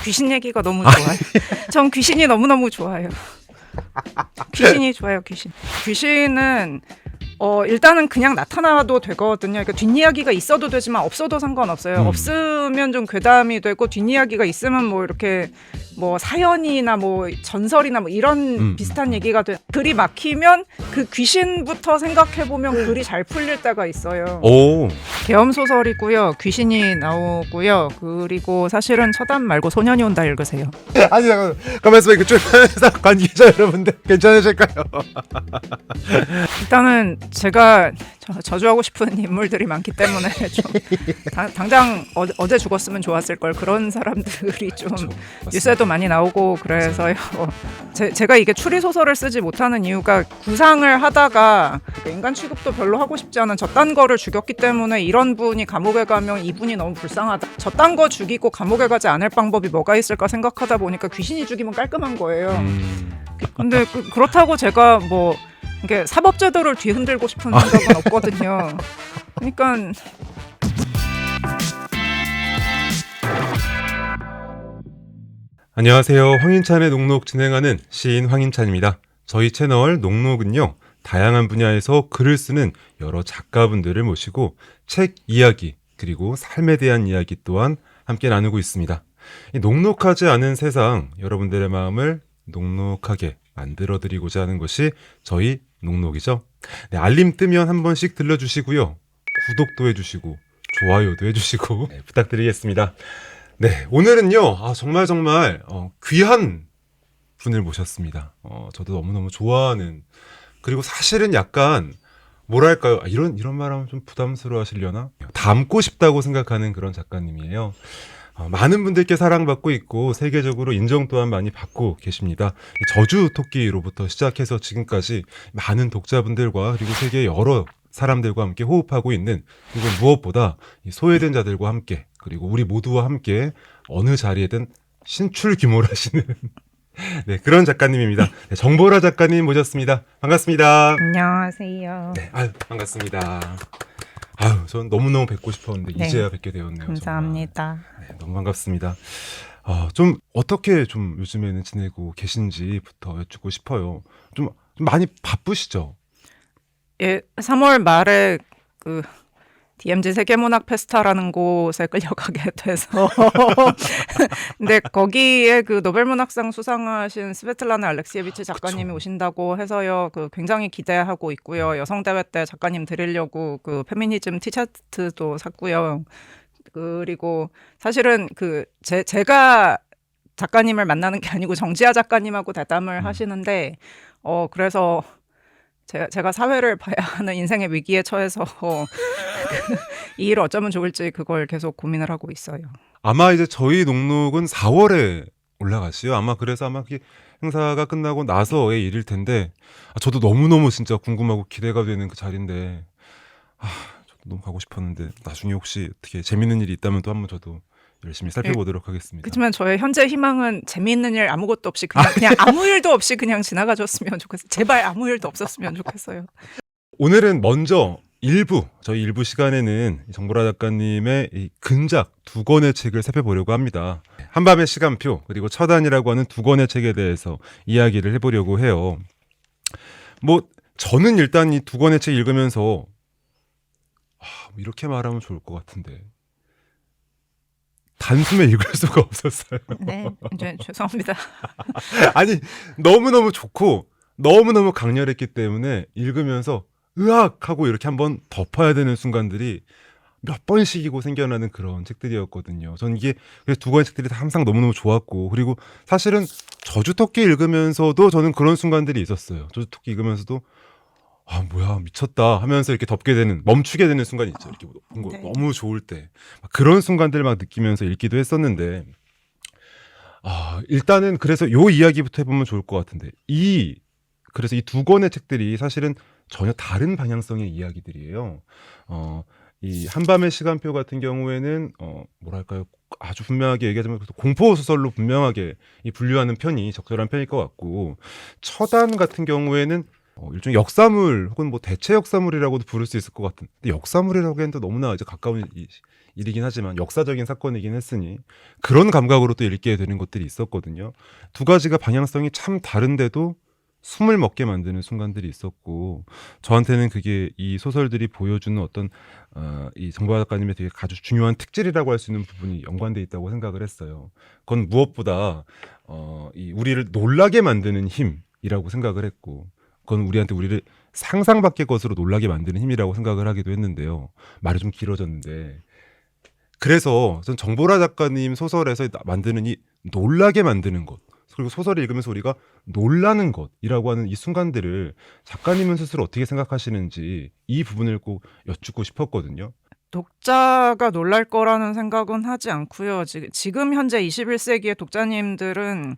귀신 얘기가 너무 좋아요. 전 귀신이 너무너무 좋아요. 귀신이 좋아요, 귀신. 귀신은 일단은 그냥 나타나도 되거든요. 그러니까 뒷이야기가 있어도 되지만 없어도 상관없어요. 없으면 좀 괴담이 되고 뒷이야기가 있으면 뭐 이렇게 뭐 사연이나 뭐 전설이나 뭐 이런 비슷한 얘기가 돼. 글이 막히면 그 귀신부터 생각해보면 글이 잘 풀릴 때가 있어요. 오, 계엄 소설이고요. 귀신이 나오고요. 그리고 사실은 처담 말고 소년이 온다 읽으세요. 아니 잠깐 가만있어. 이거 출판사 관계자 여러분들 괜찮으실까요? 일단은 제가 저주하고 싶은 인물들이 많기 때문에 좀 당장 어제 죽었으면 좋았을 걸 그런 사람들이 좀 뉴스에도 많이 나오고 그래서요. 제가 이게 추리 소설을 쓰지 못하는 이유가 구상을 하다가 인간 취급도 별로 하고 싶지 않은 저딴 거를 죽였기 때문에 이런 분이 감옥에 가면 이분이 너무 불쌍하다. 저딴 거 죽이고 감옥에 가지 않을 방법이 뭐가 있을까 생각하다 보니까 귀신이 죽이면 깔끔한 거예요. 근데 그렇다고 제가 뭐 이게 사법제도를 뒤흔들고 싶은 생각은 없거든요. 그러니까 안녕하세요. 황인찬의 녹록 진행하는 시인 황인찬입니다. 저희 채널 녹록은요, 다양한 분야에서 글을 쓰는 여러 작가분들을 모시고 책 이야기 그리고 삶에 대한 이야기 또한 함께 나누고 있습니다. 이 녹록하지 않은 세상, 여러분들의 마음을 녹록하게 만들어드리고자 하는 것이 저희 녹록이죠. 네, 알림 뜨면 한 번씩 들러주시고요. 구독도 해주시고 좋아요도 해주시고 부탁드리겠습니다. 네, 오늘은요, 정말 귀한 분을 모셨습니다. 저도 너무너무 좋아하는, 그리고 사실은 약간 뭐랄까요, 이런 말하면 좀 부담스러워 하시려나? 닮고 싶다고 생각하는 그런 작가님이에요. 많은 분들께 사랑받고 있고 세계적으로 인정 또한 많이 받고 계십니다. 저주 토끼로부터 시작해서 지금까지 많은 독자분들과 그리고 세계의 여러 사람들과 함께 호흡하고 있는, 그리고 무엇보다 소외된 자들과 함께, 그리고 우리 모두와 함께 어느 자리에든 신출귀몰하시는 네, 그런 작가님입니다. 네, 정보라 작가님 모셨습니다. 반갑습니다. 안녕하세요. 네, 반갑습니다. 전 너무너무 뵙고 싶었는데 네, 이제야 뵙게 되었네요. 감사합니다. 네, 너무 반갑습니다. 좀 어떻게 좀 요즘에는 지내고 계신지부터 여쭙고 싶어요. 좀 많이 바쁘시죠? 예, 3월 말에 그 DMZ 세계문학 페스타라는 곳에 끌려가게 돼서 근데 거기에 그 노벨문학상 수상하신 스베틀라나 알렉시에비치 작가님이 그쵸. 오신다고 해서요. 그 굉장히 기대하고 있고요. 여성대회 때 작가님 드리려고 그 페미니즘 티셔츠도 샀고요. 그리고 사실은 그 제가 작가님을 만나는 게 아니고 정지아 작가님하고 대담을 하시는데 그래서 제가 사회를 봐야 하는 인생의 위기에 처해서 이 일을 어쩌면 좋을지 그걸 계속 고민을 하고 있어요. 아마 이제 저희 녹록은 4월에 올라가시요. 그래서 그게 행사가 끝나고 나서의 일일 텐데, 저도 너무너무 진짜 궁금하고 기대가 되는 그 자리인데, 저도 너무 가고 싶었는데, 나중에 혹시 어떻게 재밌는 일이 있다면 또 한번 저도 열심히 살펴보도록 하겠습니다. 그렇지만 저의 현재 희망은 재미있는 일 아무것도 없이 그냥 아무 일도 없이 그냥 지나가줬으면 좋겠어요. 제발 아무 일도 없었으면 좋겠어요. 오늘은 먼저 저희 일부 시간에는 정보라 작가님의 이 근작 2권의 책을 살펴보려고 합니다. 한밤의 시간표, 그리고 처단이라고 하는 2권의 책에 대해서 이야기를 해보려고 해요. 저는 일단 이 2권의 책 읽으면서 이렇게 말하면 좋을 것 같은데 단숨에 읽을 수가 없었어요. 네, 이제 죄송합니다. 아니, 너무너무 좋고 너무너무 강렬했기 때문에 읽으면서 으악 하고 이렇게 한번 덮어야 되는 순간들이 몇 번씩이고 생겨나는 그런 책들이었거든요. 전 이게 그래서 2권의 책들이 다 항상 너무너무 좋았고, 그리고 사실은 저주토끼 읽으면서도 저는 그런 순간들이 있었어요. 저주토끼 읽으면서도 뭐야 미쳤다 하면서 이렇게 멈추게 되는 순간이 있죠. 이렇게 뭔가 네. 너무 좋을 때 그런 순간들을 막 느끼면서 읽기도 했었는데, 일단은 그래서 요 이야기부터 해보면 좋을 것 같은데, 그래서 이 2권의 책들이 사실은 전혀 다른 방향성의 이야기들이에요. 이 한밤의 시간표 같은 경우에는 뭐랄까요, 아주 분명하게 얘기하자면 공포 소설로 분명하게 분류하는 편이 적절한 편일 것 같고, 처단 같은 경우에는 일종의 역사물 혹은 대체 역사물이라고도 부를 수 있을 것 같은. 근데 역사물이라고 하기엔 또 너무나 이제 가까운 일이긴 하지만 역사적인 사건이긴 했으니 그런 감각으로 또 읽게 되는 것들이 있었거든요. 두 가지가 방향성이 참 다른데도 숨을 먹게 만드는 순간들이 있었고 저한테는 그게 이 소설들이 보여주는 어떤 이 정보화 작가님의 되게 아주 중요한 특질이라고 할 수 있는 부분이 연관돼 있다고 생각을 했어요. 그건 무엇보다 이 우리를 놀라게 만드는 힘이라고 생각을 했고 그건 우리를 상상 밖의 것으로 놀라게 만드는 힘이라고 생각을 하기도 했는데요. 말이 좀 길어졌는데 그래서 전 정보라 작가님 소설에서 만드는 이 놀라게 만드는 것 그리고 소설을 읽으면서 우리가 놀라는 것이라고 하는 이 순간들을 작가님은 스스로 어떻게 생각하시는지 이 부분을 꼭 여쭙고 싶었거든요. 독자가 놀랄 거라는 생각은 하지 않고요. 지금 현재 21세기의 독자님들은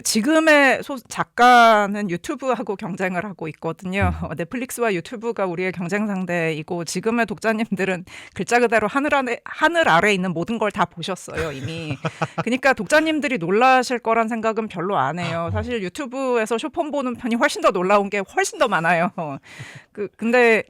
지금의 작가는 유튜브하고 경쟁을 하고 있거든요. 넷플릭스와 유튜브가 우리의 경쟁 상대이고 지금의 독자님들은 글자 그대로 하늘 아래 있는 모든 걸 다 보셨어요 이미. 그러니까 독자님들이 놀라실 거란 생각은 별로 안 해요. 사실 유튜브에서 쇼폰 보는 편이 훨씬 더 놀라운 게 훨씬 더 많아요. 근데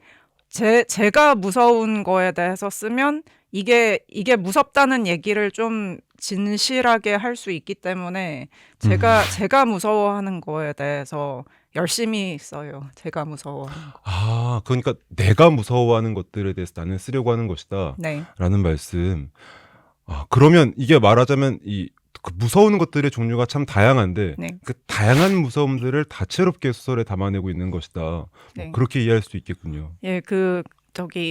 제가 무서운 거에 대해서 쓰면 이게 무섭다는 얘기를 좀 진실하게 할 수 있기 때문에 제가 무서워하는 거에 대해서 열심히 써요. 제가 무서워하는 거. 아, 그러니까 내가 무서워하는 것들에 대해서 나는 쓰려고 하는 것이다. 네. 라는 말씀. 그러면 이게 말하자면 그 무서운 것들의 종류가 참 다양한데 네. 그 다양한 무서움들을 다채롭게 소설에 담아내고 있는 것이다. 네. 그렇게 이해할 수 있겠군요. 예,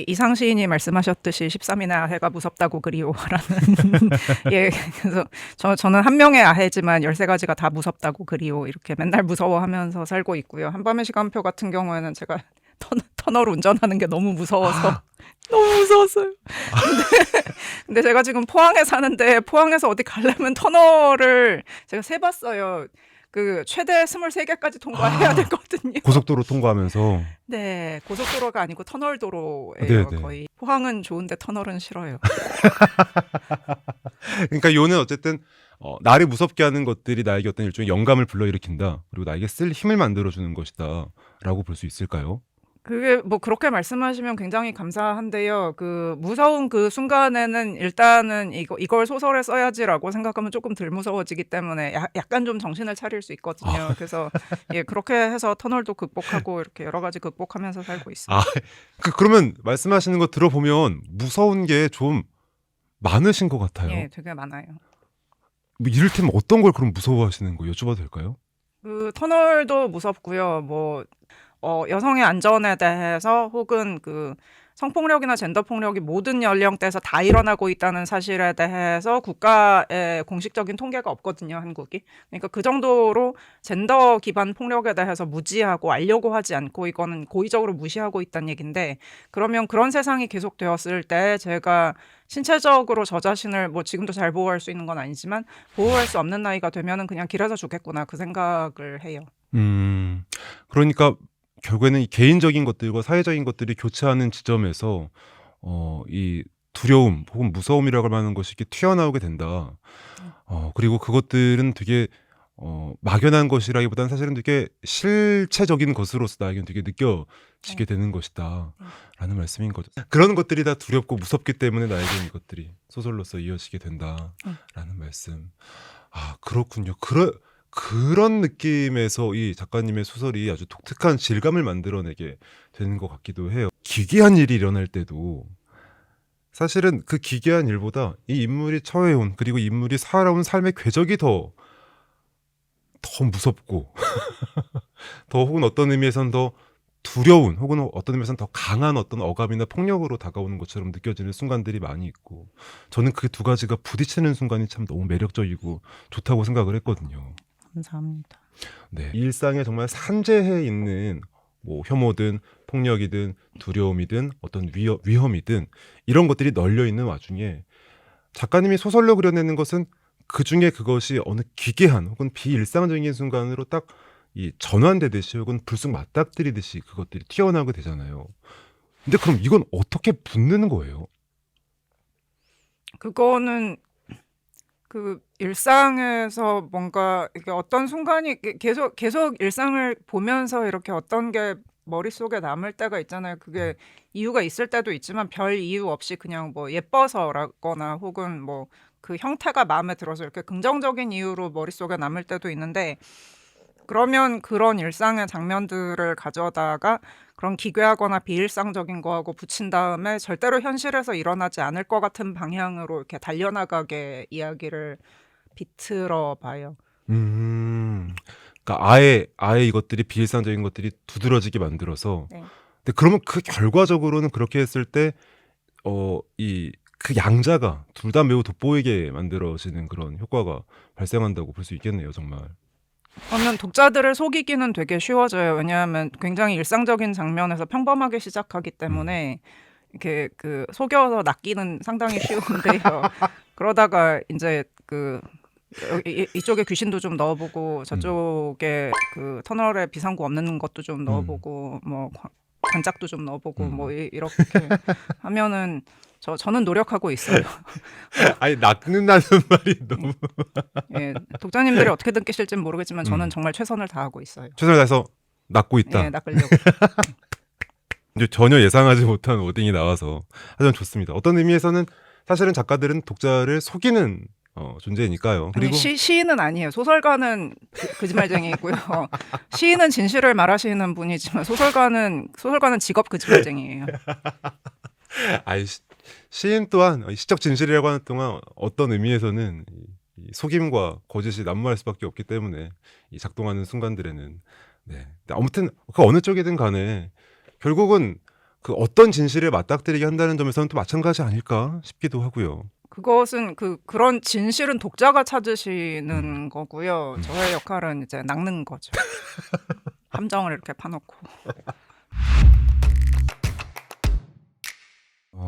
이상 시인이 말씀하셨듯이 13인의 아해가 무섭다고 그리워라는 예, 그래서 저는 한 명의 아해지만 13가지가 다 무섭다고 그리워 이렇게 맨날 무서워하면서 살고 있고요. 한밤의 시간표 같은 경우에는 제가 터널 운전하는 게 너무 무서워서 너무 무서웠어요. 근데 제가 지금 포항에 사는데 포항에서 어디 가려면 터널을 제가 세봤어요. 최대 23개까지 통과해야 되거든요. 고속도로 통과하면서. 네, 고속도로가 아니고 터널도로예요. 네네. 거의. 포항은 좋은데 터널은 싫어요. 그러니까 요는 어쨌든 나를 무섭게 하는 것들이 나에게 어떤 일종의 영감을 불러일으킨다. 그리고 나에게 쓸 힘을 만들어주는 것이다. 라고 볼 수 있을까요? 그게 뭐 그렇게 말씀하시면 굉장히 감사한데요. 무서운 그 순간에는 일단은 이걸 소설에 써야지라고 생각하면 조금 덜 무서워지기 때문에 약간 좀 정신을 차릴 수 있거든요. 그래서 예, 그렇게 해서 터널도 극복하고 이렇게 여러 가지 극복하면서 살고 있어요. 그러면 말씀하시는 거 들어보면 무서운 게 좀 많으신 것 같아요. 예, 되게 많아요. 뭐 이를테면 어떤 걸 그럼 무서워하시는 거 여쭤봐도 될까요? 터널도 무섭고요. 여성의 안전에 대해서 혹은 성폭력이나 젠더폭력이 모든 연령대에서 다 일어나고 있다는 사실에 대해서 국가의 공식적인 통계가 없거든요, 한국이. 그러니까 그 정도로 젠더 기반 폭력에 대해서 무지하고 알려고 하지 않고 이거는 고의적으로 무시하고 있다는 얘기인데 그러면 그런 세상이 계속되었을 때 제가 신체적으로 저 자신을 지금도 잘 보호할 수 있는 건 아니지만 보호할 수 없는 나이가 되면은 그냥 길에서 죽겠구나 그 생각을 해요. 그러니까 결국에는 이 개인적인 것들과 사회적인 것들이 교차하는 지점에서 이 두려움 혹은 무서움이라고 할 만한 것이 이렇게 튀어나오게 된다. 그리고 그것들은 되게 막연한 것이라기보다는 사실은 되게 실체적인 것으로서 나에게는 되게 느껴지게 되는 것이다. 라는 말씀인 거죠. 그런 것들이 다 두렵고 무섭기 때문에 나에게는 이것들이 소설로서 이어지게 된다라는 말씀. 그렇군요. 그런 느낌에서 이 작가님의 소설이 아주 독특한 질감을 만들어내게 되는 것 같기도 해요. 기괴한 일이 일어날 때도 사실은 그 기괴한 일보다 이 인물이 처해온 그리고 인물이 살아온 삶의 궤적이 더 무섭고 더 혹은 어떤 의미에선 더 두려운 혹은 어떤 의미에선 더 강한 어떤 어감이나 폭력으로 다가오는 것처럼 느껴지는 순간들이 많이 있고 저는 그 두 가지가 부딪히는 순간이 참 너무 매력적이고 좋다고 생각을 했거든요. 감사합니다. 네, 일상에 정말 산재해 있는 혐오든 폭력이든 두려움이든 어떤 위험이든 이런 것들이 널려 있는 와중에 작가님이 소설로 그려내는 것은 그 중에 그것이 어느 기괴한 혹은 비일상적인 순간으로 딱 이 전환되듯이 혹은 불쑥 맞닥뜨리듯이 그것들이 튀어나오게 되잖아요. 근데 그럼 이건 어떻게 붙는 거예요? 그거는 일상에서 뭔가 이게 어떤 순간이 계속 일상을 보면서 이렇게 어떤 게 머릿속에 남을 때가 있잖아요. 그게 이유가 있을 때도 있지만 별 이유 없이 그냥 뭐 예뻐서라거나 혹은 뭐 그 형태가 마음에 들어서 이렇게 긍정적인 이유로 머릿속에 남을 때도 있는데 그러면 그런 일상의 장면들을 가져다가 그런 기괴하거나 비일상적인 거하고 붙인 다음에 절대로 현실에서 일어나지 않을 것 같은 방향으로 이렇게 달려나가게 이야기를 비틀어 봐요. 그러니까 아예 이것들이 비일상적인 것들이 두드러지게 만들어서. 네. 근데 그러면 그 결과적으로는 그렇게 했을 때 이 그 양자가 둘 다 매우 돋보이게 만들어지는 그런 효과가 발생한다고 볼 수 있겠네요, 정말. 그러면 독자들을 속이기는 되게 쉬워져요. 왜냐하면 굉장히 일상적인 장면에서 평범하게 시작하기 때문에 이렇게 그 속여서 낚이는 상당히 쉬운데요. 그러다가 이제 그 이쪽에 귀신도 좀 넣어보고 저쪽에 그 터널에 비상구 없는 것도 좀 넣어보고 뭐 관짝도 좀 넣어보고 뭐 이렇게 하면은 저는 노력하고 있어요. 아니 낚는다는 말이 너무 예, 독자님들이 어떻게 느끼실지는 모르겠지만 저는 정말 최선을 다하고 있어요. 최선을 다해서 낚고 있다. 예, 낚으려고. 이제 전혀 예상하지 못한 워딩이 나와서 아주 좋습니다. 어떤 의미에서는 사실은 작가들은 독자를 속이는 존재니까요. 그리고 아니, 시인은 아니에요. 소설가는 거짓말쟁이고요. 시인은 진실을 말하시는 분이지만 소설가는 직업 거짓말쟁이에요. 아이 시인 또한 시적 진실이라고 하는 동안 어떤 의미에서는 이 속임과 거짓이 난무할 수밖에 없기 때문에 이 작동하는 순간들에는 네. 근데 아무튼 그 어느 쪽이든 간에 결국은 그 어떤 진실을 맞닥뜨리게 한다는 점에서는 또 마찬가지 아닐까 싶기도 하고요. 그것은 그런 진실은 독자가 찾으시는 거고요. 저의 역할은 이제 낚는 거죠. 함정을 이렇게 파놓고.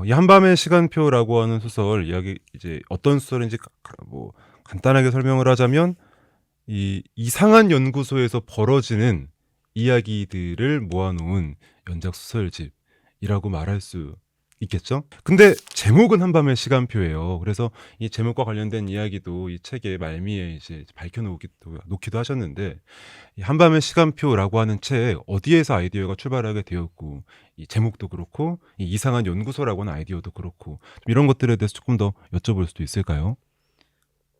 이 한밤의 시간표라고 하는 소설 이야기 이제 어떤 소설인지 뭐 간단하게 설명을 하자면 이 이상한 연구소에서 벌어지는 이야기들을 모아놓은 연작 소설집이라고 말할 수 있겠죠? 근데 제목은 한밤의 시간표예요. 그래서 이 제목과 관련된 이야기도 이 책의 말미에 이제 놓기도 하셨는데 이 한밤의 시간표라고 하는 책 어디에서 아이디어가 출발하게 되었고 이 제목도 그렇고 이 이상한 연구소라고 하는 아이디어도 그렇고 좀 이런 것들에 대해서 조금 더 여쭤볼 수도 있을까요?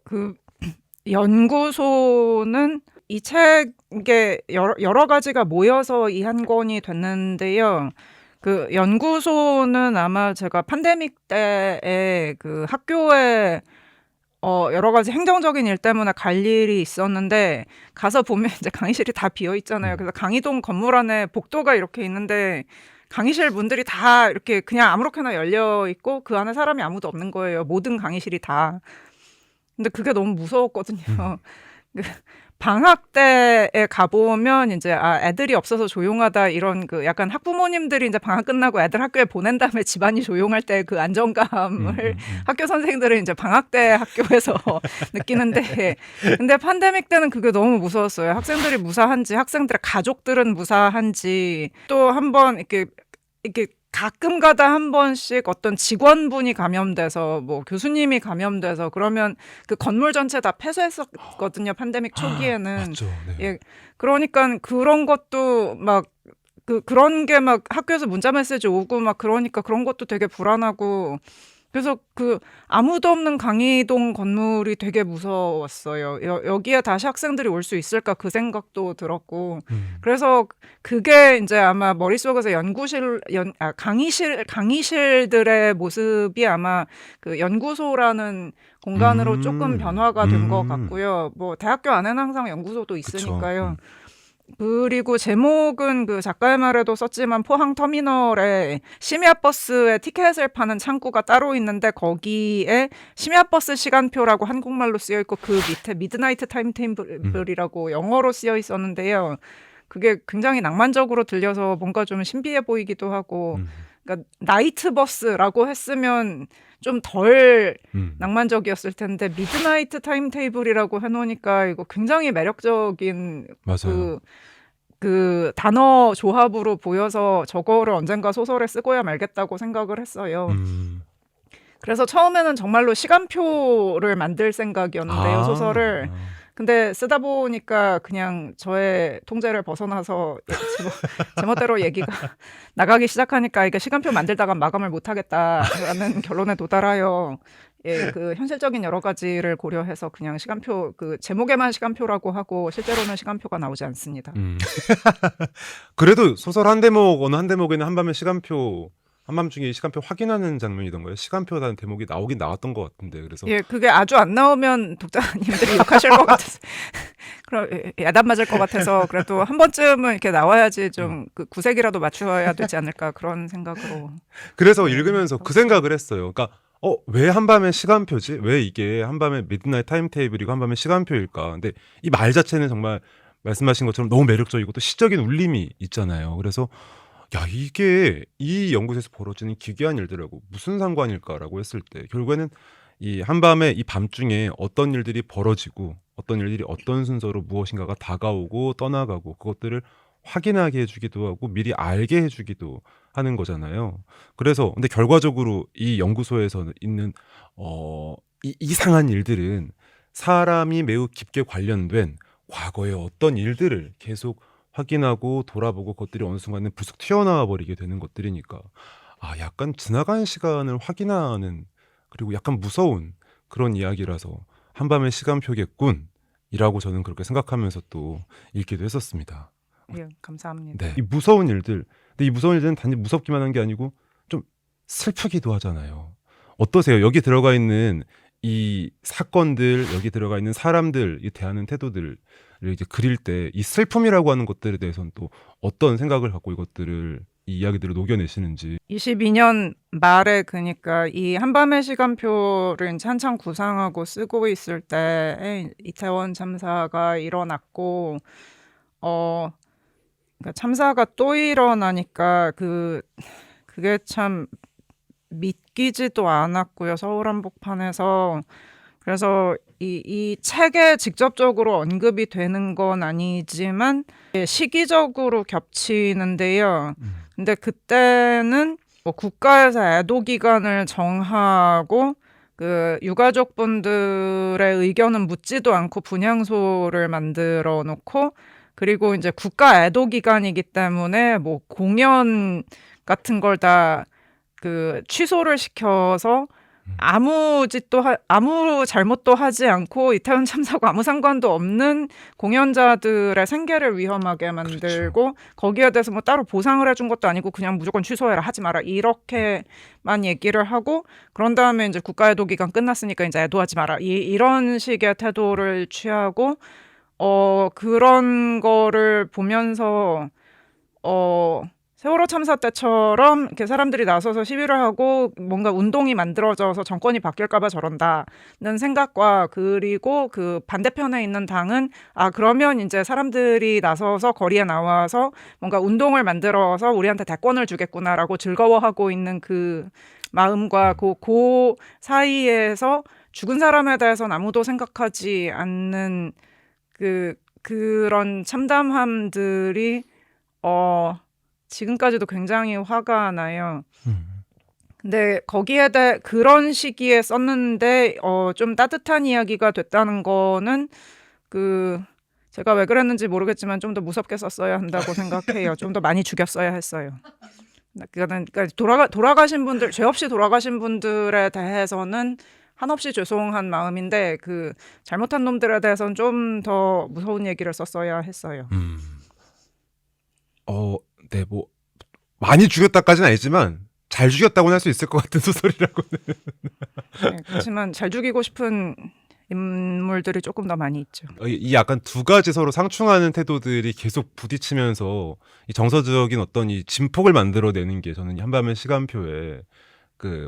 그 연구소는 이 책에 여러 가지가 모여서 이 한 권이 됐는데요. 그 연구소는 아마 제가 팬데믹 때에 그 학교에 여러 가지 행정적인 일 때문에 갈 일이 있었는데 가서 보면 이제 강의실이 다 비어 있잖아요. 그래서 강의동 건물 안에 복도가 이렇게 있는데 강의실 문들이 다 이렇게 그냥 아무렇게나 열려 있고 그 안에 사람이 아무도 없는 거예요. 모든 강의실이 다. 근데 그게 너무 무서웠거든요. 방학 때에 가보면 이제 애들이 없어서 조용하다 이런 그 약간 학부모님들이 이제 방학 끝나고 애들 학교에 보낸 다음에 집안이 조용할 때 그 안정감을 학교 선생님들은 이제 방학 때 학교에서 느끼는데 근데 팬데믹 때는 그게 너무 무서웠어요. 학생들이 무사한지 학생들의 가족들은 무사한지 또 한번 이렇게 가끔 가다 한 번씩 어떤 직원분이 감염돼서 뭐 교수님이 감염돼서 그러면 그 건물 전체 다 폐쇄했었거든요. 팬데믹 초기에는. 맞죠. 네. 예. 그러니까 그런 것도 막 그런 게 막 학교에서 문자 메시지 오고 막 그러니까 그런 것도 되게 불안하고 그래서 그 아무도 없는 강의동 건물이 되게 무서웠어요. 여기에 다시 학생들이 올 수 있을까 그 생각도 들었고 그래서 그게 이제 아마 머릿속에서 강의실들의 모습이 아마 그 연구소라는 공간으로 조금 변화가 된 것 같고요. 뭐 대학교 안에는 항상 연구소도 있으니까요. 그리고 제목은 그 작가의 말에도 썼지만 포항 터미널에 심야버스의 티켓을 파는 창구가 따로 있는데 거기에 심야버스 시간표라고 한국말로 쓰여 있고 그 밑에 미드나이트 타임테이블이라고 영어로 쓰여 있었는데요. 그게 굉장히 낭만적으로 들려서 뭔가 좀 신비해 보이기도 하고 그러니까 나이트버스라고 했으면 좀 덜 낭만적이었을 텐데 미드나이트 타임테이블이라고 해놓으니까 이거 굉장히 매력적인 맞아요. 그 단어 조합으로 보여서 저거를 언젠가 소설에 쓰고야 말겠다고 생각을 했어요. 그래서 처음에는 정말로 시간표를 만들 생각이었는데요, 소설을. 근데 쓰다 보니까 그냥 저의 통제를 벗어나서 제멋대로 얘기가 나가기 시작하니까 이게 시간표 만들다가 마감을 못 하겠다라는 결론에 도달하여 예, 그 현실적인 여러 가지를 고려해서 그냥 시간표 그 제목에만 시간표라고 하고 실제로는 시간표가 나오지 않습니다. 그래도 소설 한 대목 어느 한 대목에는 한밤의 시간표 한밤중에 이 시간표 확인하는 장면이던가요? 시간표라는 대목이 나오긴 나왔던 것 같은데 그래서 예, 그게 아주 안 나오면 독자님들이 욕하실 것 같아서 그럼 야단 맞을 것 같아서 그래도 한 번쯤은 이렇게 나와야지 좀 그 구색이라도 맞추어야 되지 않을까 그런 생각으로. 그래서 읽으면서 그 생각을 했어요. 그러니까 왜 한밤의 시간표지? 왜 이게 한밤의 미드나잇 타임테이블이고 한밤의 시간표일까? 근데 이 말 자체는 정말 말씀하신 것처럼 너무 매력적이고 또 시적인 울림이 있잖아요. 그래서 야 이게 이 연구소에서 벌어지는 기괴한 일들하고 무슨 상관일까라고 했을 때 결국에는 이 한밤에 이 밤중에 어떤 일들이 벌어지고 어떤 일들이 어떤 순서로 무엇인가가 다가오고 떠나가고 그것들을 확인하게 해주기도 하고 미리 알게 해주기도 하는 거잖아요. 그래서 근데 결과적으로 이 연구소에서 있는 이상한 일들은 사람이 매우 깊게 관련된 과거의 어떤 일들을 계속 확인하고 돌아보고 그것들이 어느 순간에 불쑥 튀어나와 버리게 되는 것들이니까 약간 지나간 시간을 확인하는 그리고 약간 무서운 그런 이야기라서 한밤의 시간표겠군이라고 저는 그렇게 생각하면서 또 읽기도 했었습니다. 예, 감사합니다. 네, 이 무서운 일들. 근데 이 무서운 일들은 단지 무섭기만 한 게 아니고 좀 슬프기도 하잖아요. 어떠세요? 여기 들어가 있는 이 사건들, 여기 들어가 있는 사람들, 이 대하는 태도들을 이제 그릴 때 이 슬픔이라고 하는 것들에 대해서는 또 어떤 생각을 갖고 이 이야기들을 녹여내시는지. 22년 말에 그러니까 이 한밤의 시간표를 이제 한창 구상하고 쓰고 있을 때 이태원 참사가 일어났고 그러니까 참사가 또 일어나니까 그게 참 믿기지도 않았고요. 서울 한복판에서. 그래서 이 책에 직접적으로 언급이 되는 건 아니지만 시기적으로 겹치는데요. 근데 그때는 뭐 국가에서 애도 기간을 정하고 그 유가족분들의 의견은 묻지도 않고 분향소를 만들어 놓고 그리고 이제 국가 애도 기간이기 때문에 뭐 공연 같은 걸 다 그 취소를 시켜서 아무 잘못도 하지 않고 이태원 참사하고 아무 상관도 없는 공연자들의 생계를 위험하게 만들고 그렇죠. 거기에 대해서 뭐 따로 보상을 해준 것도 아니고 그냥 무조건 취소해라 하지 마라 이렇게만 얘기를 하고 그런 다음에 이제 국가애도 기간 끝났으니까 이제 애도하지 마라 이런 식의 태도를 취하고 그런 거를 보면서 세월호 참사 때처럼 이렇게 사람들이 나서서 시위를 하고 뭔가 운동이 만들어져서 정권이 바뀔까 봐 저런다는 생각과 그리고 그 반대편에 있는 당은 그러면 이제 사람들이 나서서 거리에 나와서 뭔가 운동을 만들어서 우리한테 대권을 주겠구나라고 즐거워하고 있는 그 마음과 그 사이에서 죽은 사람에 대해서는 아무도 생각하지 않는 그런 참담함들이 지금까지도 굉장히 화가 나요. 근데 거기에 대해 그런 시기에 썼는데 좀 따뜻한 이야기가 됐다는 거는 제가 왜 그랬는지 모르겠지만 좀 더 무섭게 썼어야 한다고 생각해요. 좀 더 많이 죽였어야 했어요. 그러니까 돌아가신 분들, 죄 없이 돌아가신 분들에 대해서는 한없이 죄송한 마음인데 잘못한 놈들에 대해서는 좀 더 무서운 얘기를 썼어야 했어요. 네, 뭐 많이 죽였다까지는 아니지만 잘 죽였다고는 할 수 있을 것 같은 소설이라고는. 네, 그렇지만 잘 죽이고 싶은 인물들이 조금 더 많이 있죠. 이 약간 두 가지 서로 상충하는 태도들이 계속 부딪히면서 이 정서적인 어떤 이 진폭을 만들어내는 게 저는 이 한밤의 시간표에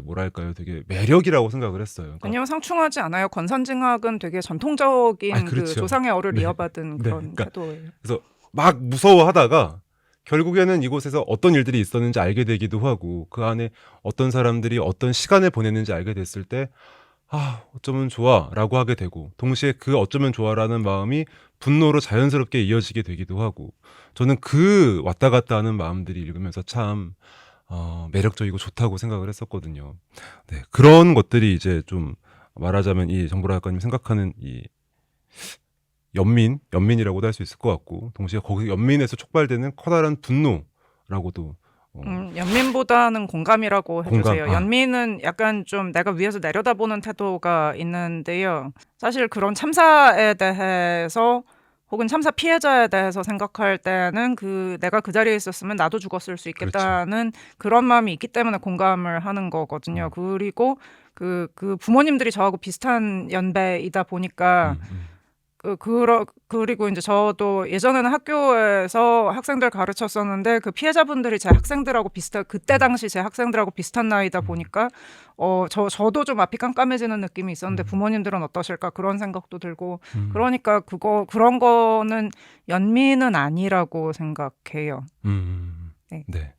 뭐랄까요, 되게 매력이라고 생각을 했어요. 그러니까 아니요, 상충하지 않아요. 권선징악은 되게 전통적인 그렇죠. 조상의 어를 네. 이어받은 네. 그런 그러니까 태도예요. 그래서 막 무서워하다가 결국에는 이곳에서 어떤 일들이 있었는지 알게 되기도 하고 그 안에 어떤 사람들이 어떤 시간을 보냈는지 알게 됐을 때 어쩌면 좋아라고 하게 되고 동시에 그 어쩌면 좋아라는 마음이 분노로 자연스럽게 이어지게 되기도 하고 저는 왔다 갔다 하는 마음들이 읽으면서 참 매력적이고 좋다고 생각을 했었거든요. 네, 그런 것들이 이제 좀 말하자면 이 정보라 작가님 생각하는 이 연민이라고도 할 수 있을 것 같고 동시에 거기 연민에서 촉발되는 커다란 분노라고도 연민보다는 공감이라고 해주세요. 공감, 연민은 약간 좀 내가 위에서 내려다보는 태도가 있는데요. 사실 그런 참사에 대해서 혹은 참사 피해자에 대해서 생각할 때는 내가 그 자리에 있었으면 나도 죽었을 수 있겠다는 그런 마음이 있기 때문에 공감을 하는 거거든요. 그리고 그 부모님들이 저하고 비슷한 연배이다 보니까 그리고 이제 저도 예전에는 학교에서 학생들 가르쳤었는데 그 피해자분들이 제 학생들하고 그때 당시 제 학생들하고 비슷한 나이다 보니까 저도 좀 앞이 깜깜해지는 느낌이 있었는데 부모님들은 어떠실까 그런 생각도 들고 그러니까 그런 거는 연민은 아니라고 생각해요. 네. 네.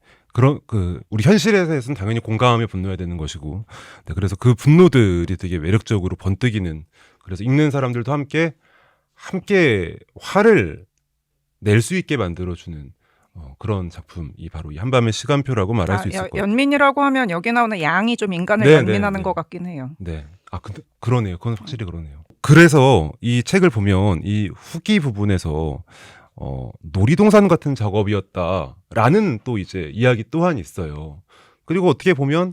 우리 현실에서는 당연히 공감하며 분노해야 되는 것이고, 네, 그래서 그 분노들이 되게 매력적으로 번뜩이는, 그래서 읽는 사람들도 함께 화를 낼 수 있게 만들어주는 그런 작품이 바로 이 한밤의 시간표라고 말할 수 있을 것 같아요. 연민이라고 하면 여기 나오는 양이 좀 인간을 네, 연민하는 네. 것 같긴 해요. 네. 근데 그러네요. 그건 확실히 그러네요. 그래서 이 책을 보면 이 후기 부분에서 놀이동산 같은 작업이었다라는 또 이제 이야기 또한 있어요. 그리고 어떻게 보면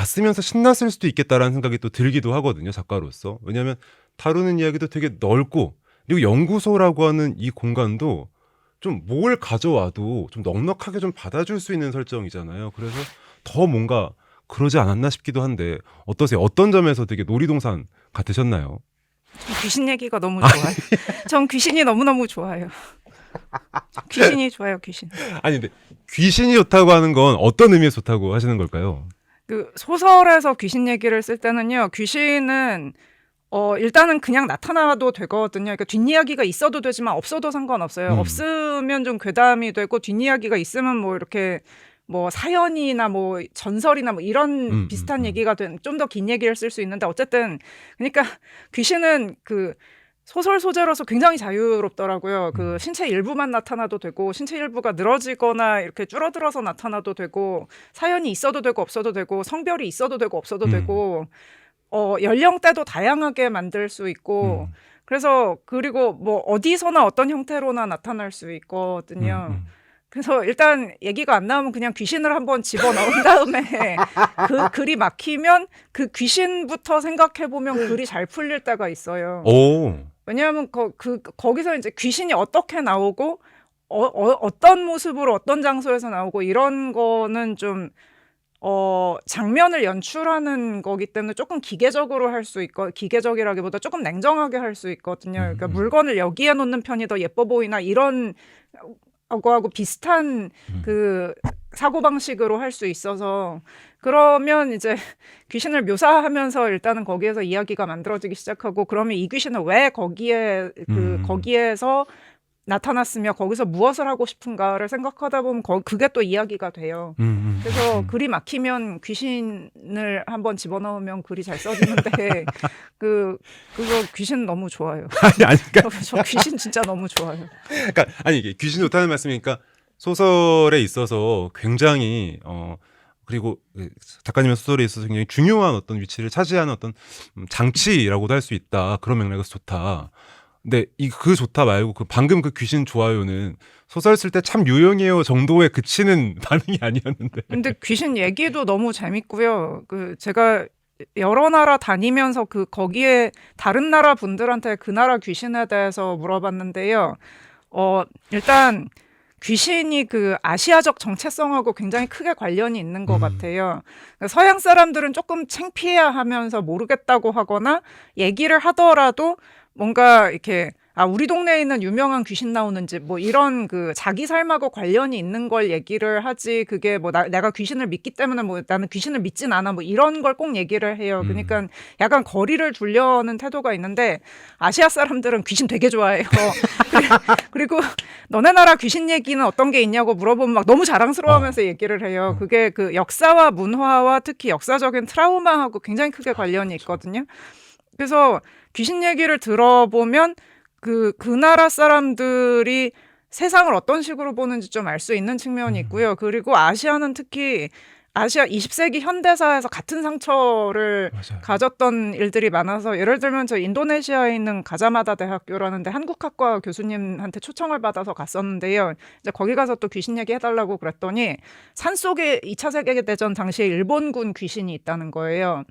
쓰면서 신났을 수도 있겠다라는 생각이 또 들기도 하거든요, 작가로서. 왜냐하면 다루는 이야기도 되게 넓고, 그리고 연구소라고 하는 이 공간도 좀 뭘 가져와도 좀 넉넉하게 좀 받아줄 수 있는 설정이잖아요. 그래서 더 뭔가 그러지 않았나 싶기도 한데 어떠세요? 어떤 점에서 되게 놀이동산 같으셨나요? 귀신 얘기가 너무 좋아요. 전 귀신이 너무너무 좋아요. 귀신이 좋아요, 귀신. 아니 근데 귀신이 좋다고 하는 건 어떤 의미에서 좋다고 하시는 걸까요? 그 소설에서 귀신 얘기를 쓸 때는요, 귀신은 일단은 그냥 나타나도 되거든요. 그러니까 뒷이야기가 있어도 되지만 없어도 상관없어요. 없으면 좀 괴담이 되고 뒷이야기가 있으면 뭐 이렇게 뭐 사연이나 뭐 전설이나 뭐 이런 비슷한 얘기가 좀 더 긴 얘기를 쓸 수 있는데 어쨌든 그러니까 귀신은 그 소설 소재로서 굉장히 자유롭더라고요. 그 신체 일부만 나타나도 되고 신체 일부가 늘어지거나 이렇게 줄어들어서 나타나도 되고 사연이 있어도 되고 없어도 되고 성별이 있어도 되고 없어도 되고 연령대도 다양하게 만들 수 있고 그래서 그리고 뭐 어디서나 어떤 형태로나 나타날 수 있거든요. 그래서 일단 얘기가 안 나오면 그냥 귀신을 한번 집어넣은 다음에 그 글이 막히면 그 귀신부터 생각해보면 글이 잘 풀릴 때가 있어요. 오. 왜냐하면 거기서 이제 귀신이 어떻게 나오고 어떤 모습으로 어떤 장소에서 나오고 이런 거는 좀 장면을 연출하는 거기 때문에 조금 기계적으로 할 수 있고 기계적이라기보다 조금 냉정하게 할 수 있거든요. 그러니까 물건을 여기에 놓는 편이 더 예뻐 보이나 이런 거하고 비슷한 그 사고방식으로 할 수 있어서 그러면 이제 귀신을 묘사하면서 일단은 거기에서 이야기가 만들어지기 시작하고 그러면 이 귀신은 왜 거기에서 나타났으며 거기서 무엇을 하고 싶은가를 생각하다 보면 그게 또 이야기가 돼요. 그래서 글이 막히면 귀신을 한번 집어넣으면 글이 잘 써지는데 그거 귀신 너무 좋아요. 아니 그러니까 저 귀신 진짜 너무 좋아요. 그러니까 이게 귀신 좋다는 말씀이니까 소설에 있어서 굉장히 그리고 작가님의 소설에 있어서 굉장히 중요한 어떤 위치를 차지하는 어떤 장치라고도 할 수 있다. 그런 맥락에서 좋다. 근데 그 좋다 말고 방금 그 귀신 좋아요는 소설 쓸 때 참 유용해요 정도에 그치는 반응이 아니었는데. 근데 귀신 얘기도 너무 재밌고요. 제가 여러 나라 다니면서 거기에 다른 나라 분들한테 그 나라 귀신에 대해서 물어봤는데요. 일단 귀신이 아시아적 정체성하고 굉장히 크게 관련이 있는 것 같아요. 서양 사람들은 조금 창피해하면서 모르겠다고 하거나 얘기를 하더라도 뭔가 이렇게 우리 동네에 있는 유명한 귀신 나오는 집 뭐 이런 자기 삶하고 관련이 있는 걸 얘기를 하지 그게 뭐 내가 귀신을 믿기 때문에 뭐 나는 귀신을 믿진 않아 뭐 이런 걸 꼭 얘기를 해요. 그러니까 약간 거리를 두려는 태도가 있는데 아시아 사람들은 귀신 되게 좋아해요. 그리고 너네 나라 귀신 얘기는 어떤 게 있냐고 물어보면 막 너무 자랑스러워하면서 얘기를 해요. 그게 역사와 문화와 특히 역사적인 트라우마하고 굉장히 크게 관련이 있거든요. 그래서 귀신 얘기를 들어보면 그 나라 사람들이 세상을 어떤 식으로 보는지 좀 알 수 있는 측면이 있고요. 그리고 아시아는 특히 아시아 20세기 현대사에서 같은 상처를 맞아요. 가졌던 일들이 많아서 예를 들면 저 인도네시아에 있는 가자마다 대학교라는데 한국학과 교수님한테 초청을 받아서 갔었는데요. 이제 거기 가서 또 귀신 얘기 해달라고 그랬더니 산속에 2차 세계대전 당시에 일본군 귀신이 있다는 거예요.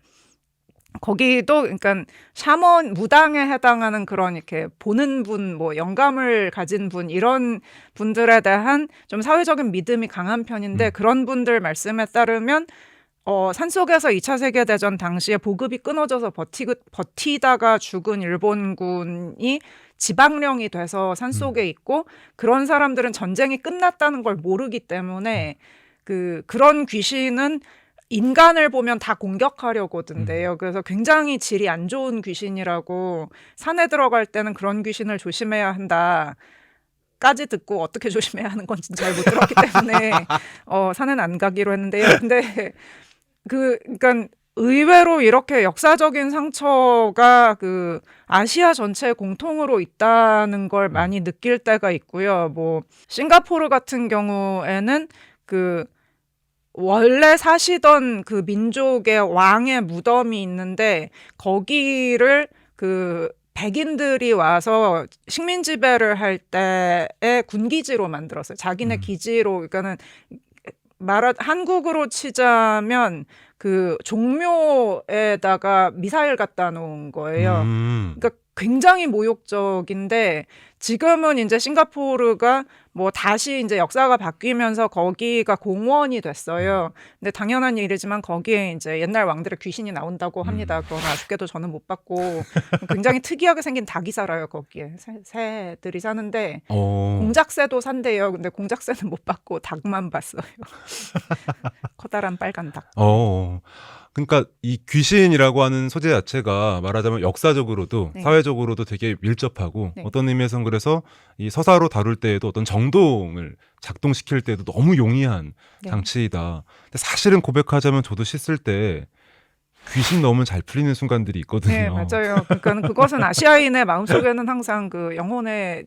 거기도 그러니까 샤먼 무당에 해당하는 그런 이렇게 보는 분, 뭐 영감을 가진 분 이런 분들에 대한 좀 사회적인 믿음이 강한 편인데 그런 분들 말씀에 따르면 산속에서 2차 세계대전 당시에 보급이 끊어져서 버티다가 죽은 일본군이 지방령이 돼서 산속에 있고 그런 사람들은 전쟁이 끝났다는 걸 모르기 때문에 그런 귀신은 인간을 보면 다 공격하려고 든대요. 그래서 굉장히 질이 안 좋은 귀신이라고 산에 들어갈 때는 그런 귀신을 조심해야 한다. 까지 듣고 어떻게 조심해야 하는 건지 잘 못 들었기 때문에 산은 안 가기로 했는데요. 근데 그러니까 의외로 이렇게 역사적인 상처가 아시아 전체에 공통으로 있다는 걸 많이 느낄 때가 있고요. 뭐 싱가포르 같은 경우에는 원래 사시던 그 민족의 왕의 무덤이 있는데 거기를 백인들이 와서 식민 지배를 할 때의 군기지로 만들었어요. 자기네 기지로. 그러니까는 한국으로 치자면 종묘에다가 미사일 갖다 놓은 거예요. 그러니까 굉장히 모욕적인데 지금은 이제 싱가포르가 뭐 다시 이제 역사가 바뀌면서 거기가 공원이 됐어요. 근데 당연한 일이지만 거기에 이제 옛날 왕들의 귀신이 나온다고 합니다. 그건 아쉽게도 저는 못 봤고 굉장히 특이하게 생긴 닭이 살아요. 거기에 새들이 사는데 공작새도 산대요. 근데 공작새는 못 봤고 닭만 봤어요. 커다란 빨간 닭. 그러니까 이 귀신이라고 하는 소재 자체가 말하자면 역사적으로도 네. 사회적으로도 되게 밀접하고 네. 어떤 의미에서는 그래서 이 서사로 다룰 때에도 어떤 정동을 작동시킬 때도 너무 용이한 네. 장치이다. 근데 사실은 고백하자면 저도 씻을 때 귀신 넣으면 잘 풀리는 순간들이 있거든요. 네, 맞아요. 그러니까 그것은 아시아인의 마음속에는 항상 영혼의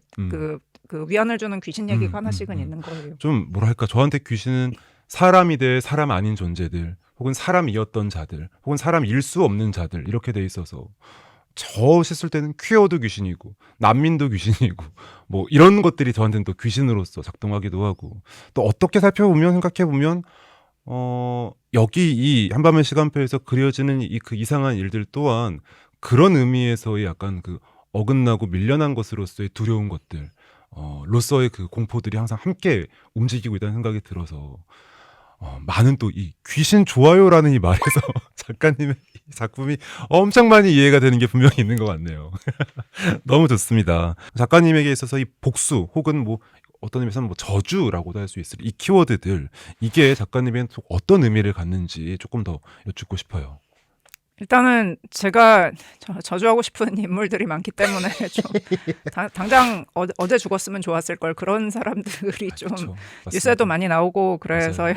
위안을 주는 귀신 얘기가 하나씩은 있는 거예요. 좀 뭐랄까 저한테 귀신은 사람이 돼 사람 아닌 존재들 혹은 사람이었던 자들 혹은 사람일 수 없는 자들 이렇게 돼 있어서 저 씻을 때는 퀴어도 귀신이고 난민도 귀신이고 뭐 이런 것들이 저한테는 또 귀신으로서 작동하기도 하고 또 어떻게 살펴보면 생각해보면 여기 이 한밤의 시간표에서 그려지는 그 이상한 일들 또한 그런 의미에서의 약간 어긋나고 밀려난 것으로서의 두려운 것들 로서의 공포들이 항상 함께 움직이고 있다는 생각이 들어서 많은 또 이 귀신 좋아요라는 이 말에서 작가님의 이 작품이 엄청 많이 이해가 되는 게 분명히 있는 것 같네요. 너무 좋습니다. 작가님에게 있어서 이 복수 혹은 뭐 어떤 의미에서는 뭐 저주라고도 할 수 있을 이 키워드들 이게 작가님에게는 또 어떤 의미를 갖는지 조금 더 여쭙고 싶어요. 일단은 제가 저주하고 싶은 인물들이 많기 때문에 좀 당장 어제 죽었으면 좋았을 걸 그런 사람들이 좀 그렇죠. 뉴스에도 많이 나오고 그래서요.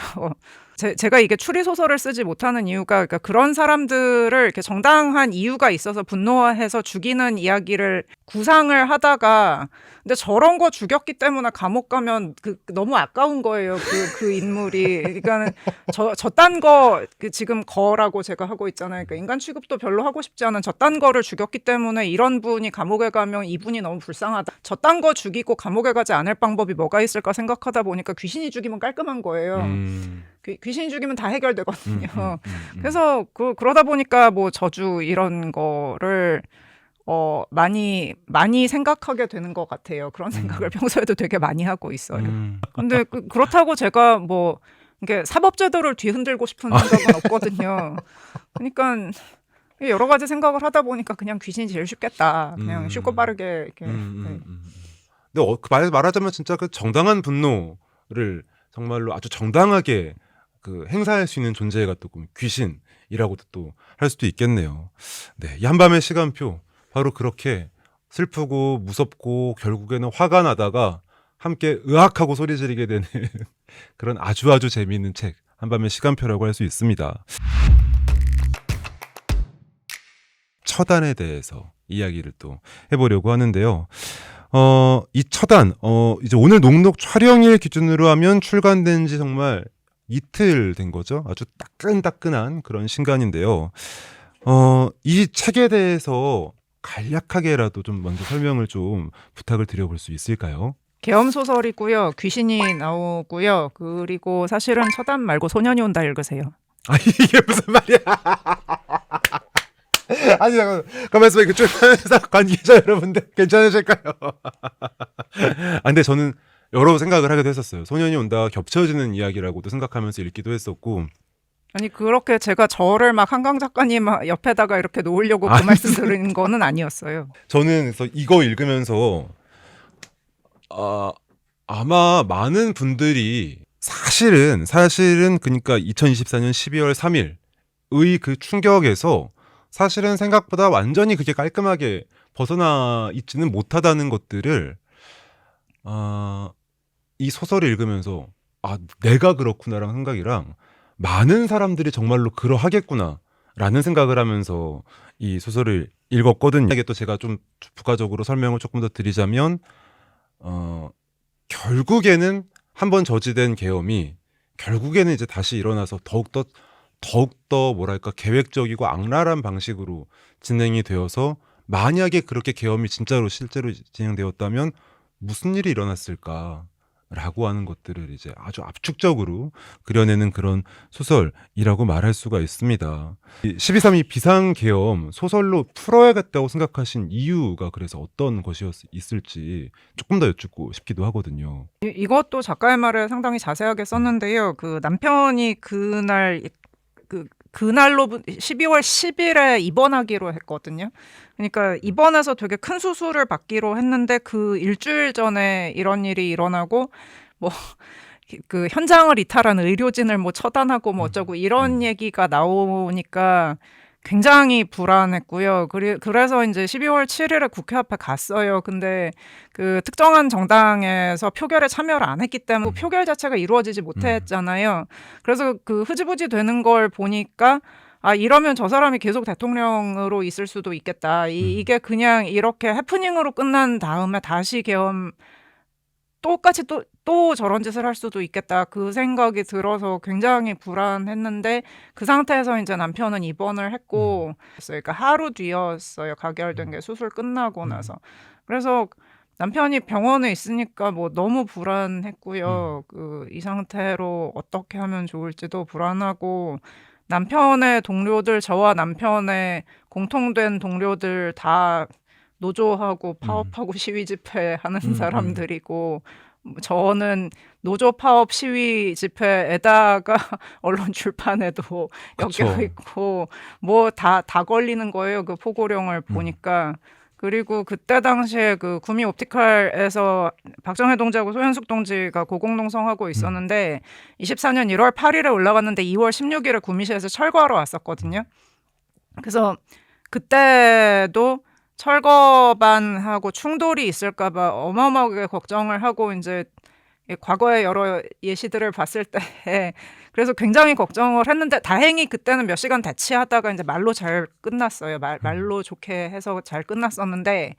제가 이게 추리 소설을 쓰지 못하는 이유가 그러니까 그런 사람들을 이렇게 정당한 이유가 있어서 분노해서 죽이는 이야기를 구상을 하다가 근데 저런 거 죽였기 때문에 감옥 가면 너무 아까운 거예요. 그 인물이. 그러니까는 저딴 거 지금 거라고 제가 하고 있잖아요. 그러니까 인간 취급도 별로 하고 싶지 않은 저딴 거를 죽였기 때문에 이런 분이 감옥에 가면 이분이 너무 불쌍하다. 저딴 거 죽이고 감옥에 가지 않을 방법이 뭐가 있을까 생각하다 보니까 귀신이 죽이면 깔끔한 거예요. 귀신이 죽이면 다 해결되거든요. 그래서 그러다 보니까 뭐 저주 이런 거를 많이 생각하게 되는 것 같아요. 그런 생각을 평소에도 되게 많이 하고 있어요. 근데 그렇다고 제가 뭐 이게 사법제도를 뒤흔들고 싶은 생각은 없거든요. 그러니까 여러 가지 생각을 하다 보니까 그냥 귀신이 제일 쉽겠다. 그냥 쉽고 빠르게 이렇게. 네. 근데 말하자면 진짜 정당한 분노를 정말로 아주 정당하게 행사할 수 있는 존재가 또 귀신이라고도 또 할 수도 있겠네요. 네, 이 한밤의 시간표 바로 그렇게 슬프고 무섭고 결국에는 화가 나다가 함께 으악하고 소리 지르게 되는 그런 아주 재미있는 책 한밤의 시간표라고 할 수 있습니다. 처단에 대해서 이야기를 또 해보려고 하는데요. 이 처단 이제 오늘 녹록 촬영일 기준으로 하면 출간된 지 정말 이틀 된 거죠. 아주 따끈따끈한 그런 신간인데요. 이 책에 대해서 간략하게라도 좀 먼저 설명을 좀 부탁을 드려볼 수 있을까요? 계엄 소설이고요. 귀신이 나오고요. 그리고 사실은 처담 말고 소년이 온다 읽으세요. 아 이게 무슨 말이야? 아니 잠깐 가만 있어봐. 그쪽 관계자 여러분들 괜찮으실까요? 아 근데 저는 여러 생각을 하기도 했었어요. 소년이 온다 겹쳐지는 이야기라고도 생각하면서 읽기도 했었고. 아니 그렇게 제가 저를 막 한강 작가님 옆에다가 이렇게 놓으려고 그 말씀 드린 거는 아니었어요. 저는 그래서 이거 읽으면서 아마 많은 분들이 사실은 그러니까 2024년 12월 3일의 그 충격에서 사실은 생각보다 완전히 그게 깔끔하게 벗어나 있지는 못하다는 것들을 이 소설을 읽으면서 내가 그렇구나라는 생각이랑 많은 사람들이 정말로 그러하겠구나라는 생각을 하면서 이 소설을 읽었거든요. 이게 또 제가 좀 부가적으로 설명을 조금 더 드리자면 결국에는 한번 저지된 계엄이 결국에는 이제 다시 일어나서 더욱더 뭐랄까 계획적이고 악랄한 방식으로 진행이 되어서 만약에 그렇게 계엄이 진짜로 실제로 진행되었다면 무슨 일이 일어났을까라고 하는 것들을 이제 아주 압축적으로 그려내는 그런 소설이라고 말할 수가 있습니다. 12.3이 비상계엄 소설로 풀어야겠다고 생각하신 이유가 그래서 어떤 있을지 조금 더 여쭙고 싶기도 하거든요. 이것도 작가의 말을 상당히 자세하게 썼는데요. 그 남편이 그날로 12월 10일에 입원하기로 했거든요. 그러니까 입원해서 되게 큰 수술을 받기로 했는데 그 일주일 전에 이런 일이 일어나고 뭐 그 현장을 이탈한 의료진을 뭐 처단하고 뭐 어쩌고 이런 얘기가 나오니까 굉장히 불안했고요. 그래서 이제 12월 7일에 국회 앞에 갔어요. 근데 그 특정한 정당에서 표결에 참여를 안 했기 때문에 표결 자체가 이루어지지 못했잖아요. 그래서 그 흐지부지 되는 걸 보니까 이러면 저 사람이 계속 대통령으로 있을 수도 있겠다. 이게 그냥 이렇게 해프닝으로 끝난 다음에 다시 계엄 똑같이 또 저런 짓을 할 수도 있겠다. 그 생각이 들어서 굉장히 불안했는데 그 상태에서 이제 남편은 입원을 했고 그러니까 하루 뒤였어요. 가결된 게 수술 끝나고 나서. 그래서 남편이 병원에 있으니까 뭐 너무 불안했고요. 이 상태로 어떻게 하면 좋을지도 불안하고 남편의 동료들, 저와 남편의 공통된 동료들 다 노조하고 파업하고 시위 집회하는 사람들이고 저는 노조 파업 시위 집회에다가 언론 출판에도 엮여 있고 뭐 다 걸리는 거예요. 그 포고령을 보니까. 그리고 그때 당시에 그 구미 옵티컬에서 박정혜 동지하고 소현숙 동지가 고공농성하고 있었는데 24년 1월 8일에 올라갔는데 2월 16일에 구미시에서 철거하러 왔었거든요. 그래서 그때도 철거반하고 충돌이 있을까봐 어마어마하게 걱정을 하고 이제 과거의 여러 예시들을 봤을 때 그래서 굉장히 걱정을 했는데 다행히 그때는 몇 시간 대치하다가 이제 말로 잘 끝났어요. 말로 좋게 해서 잘 끝났었는데